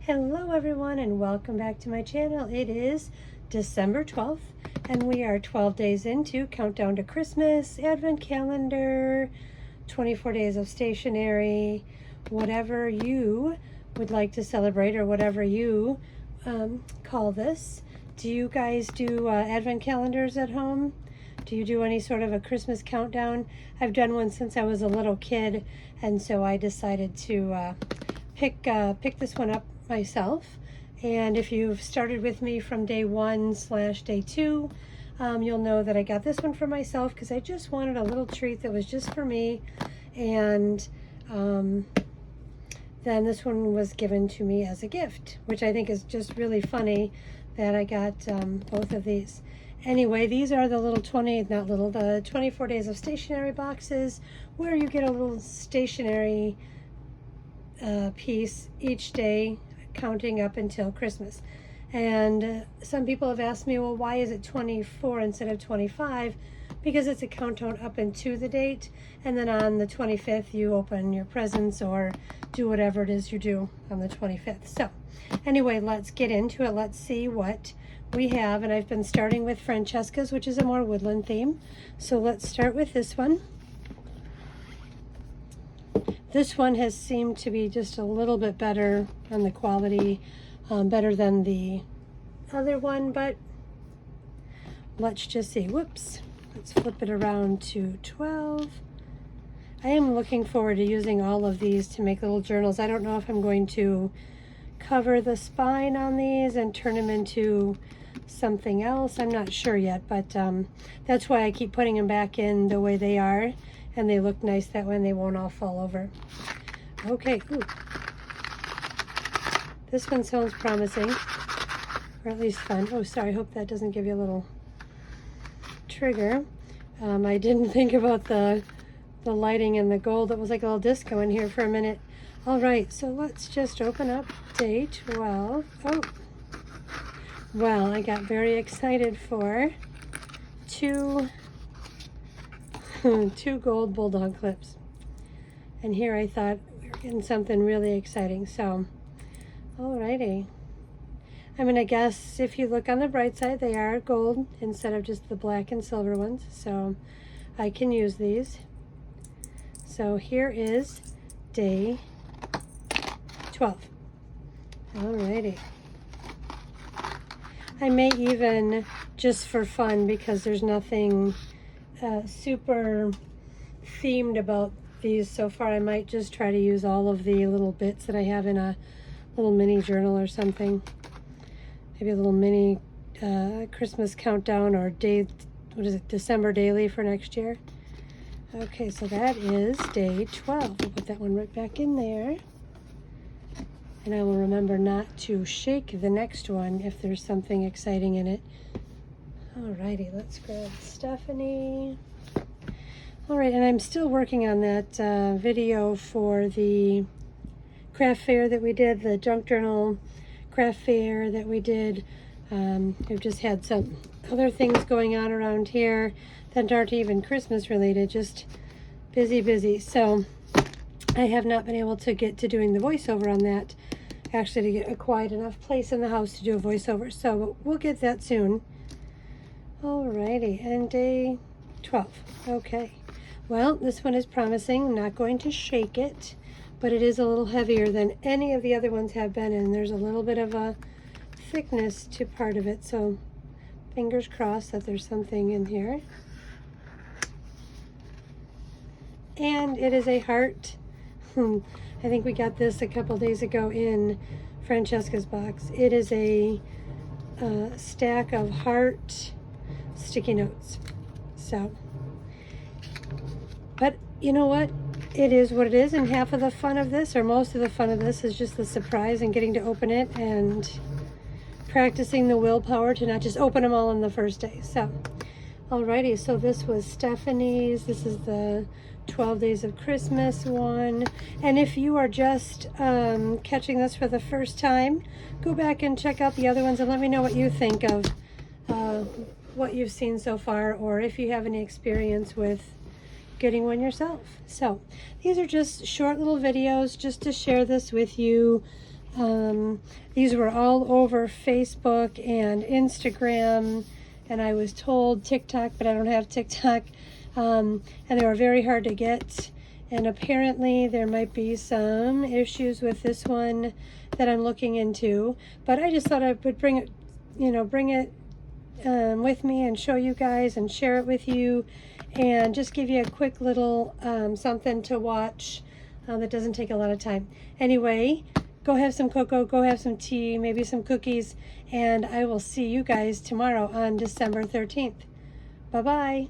Hello everyone and welcome back to my channel. It is December 12th and we are 12 days into Countdown to Christmas, Advent Calendar, 24 days of stationery, whatever you would like to celebrate or whatever you call this. Do you guys do Advent calendars at home? Do you do any sort of a Christmas countdown? I've done one since I was a little kid, and so I decided to pick this one up myself. And if you've started with me from day 1/day 2, you'll know that I got this one for myself because I just wanted a little treat that was just for me. And then this one was given to me as a gift, which I think is just really funny that I got both of these. Anyway, these are the the 24 days of stationery boxes where you get a little stationery piece each day, counting up until Christmas. And some people have asked me, well, why is it 24 instead of 25? Because it's a countdown up into the date, and then on the 25th you open your presents or do whatever it is you do on the 25th. So anyway, let's get into it. Let's see what we have. And I've been starting with Francesca's, which is a more woodland theme. So let's start with this one. This one has seemed to be just a little bit better on the quality, better than the other one, but let's just see. Whoops. Let's flip it around to 12. I am looking forward to using all of these to make little journals. I don't know if I'm going to cover the spine on these and turn them into something else. I'm not sure yet, but that's why I keep putting them back in the way they are. And they look nice that way and they won't all fall over. Okay, ooh. This one sounds promising, or at least fun. Oh, sorry, I hope that doesn't give you a little trigger. I didn't think about the lighting and the gold. It was like a little disco in here for a minute. All right, so let's just open up day 12. Oh, well, I got very excited for two gold bulldog clips, and here I thought we were getting something really exciting. So alrighty, I mean, I guess if you look on the bright side, they are gold instead of just the black and silver ones, so I can use these. So here is day 12. Alrighty, I may even, just for fun, because there's nothing super themed about these so far, I might just try to use all of the little bits that I have in a little mini journal or something. Maybe a little mini Christmas countdown or day, what is it, December daily for next year. Okay, so that is day 12. We'll put that one right back in there. And I will remember not to shake the next one if there's something exciting in it. Alrighty, let's grab Stephanie. Alright, and I'm still working on that video for the craft fair that we did, the junk journal craft fair that we did. We've just had some other things going on around here that aren't even Christmas related, just busy. So I have not been able to get to doing the voiceover on that, actually, to get a quiet enough place in the house to do a voiceover. So we'll get that soon. Alrighty, and day 12. Okay, well, this one is promising. I'm not going to shake it, but it is a little heavier than any of the other ones have been, and there's a little bit of a thickness to part of it, so fingers crossed that there's something in here. And it is a heart. I think we got this a couple days ago in Francesca's box. It is a stack of heart sticky notes. So, but you know what, it is what it is, and half of the fun of this, or most of the fun of this, is just the surprise and getting to open it and practicing the willpower to not just open them all on the first day. So alrighty, so this was Stephanie's. This is the 12 days of Christmas one, and if you are just catching this for the first time, go back and check out the other ones and let me know what you think of what you've seen so far, or if you have any experience with getting one yourself. So these are just short little videos just to share this with you. These were all over Facebook and Instagram, and I was told TikTok, but I don't have TikTok. And they were very hard to get. And apparently there might be some issues with this one that I'm looking into. But I just thought I would bring it, bring it with me and show you guys and share it with you, and just give you a quick little something to watch that doesn't take a lot of time. Anyway, go have some cocoa, go have some tea, maybe some cookies, and I will see you guys tomorrow on December 13th. Bye-bye.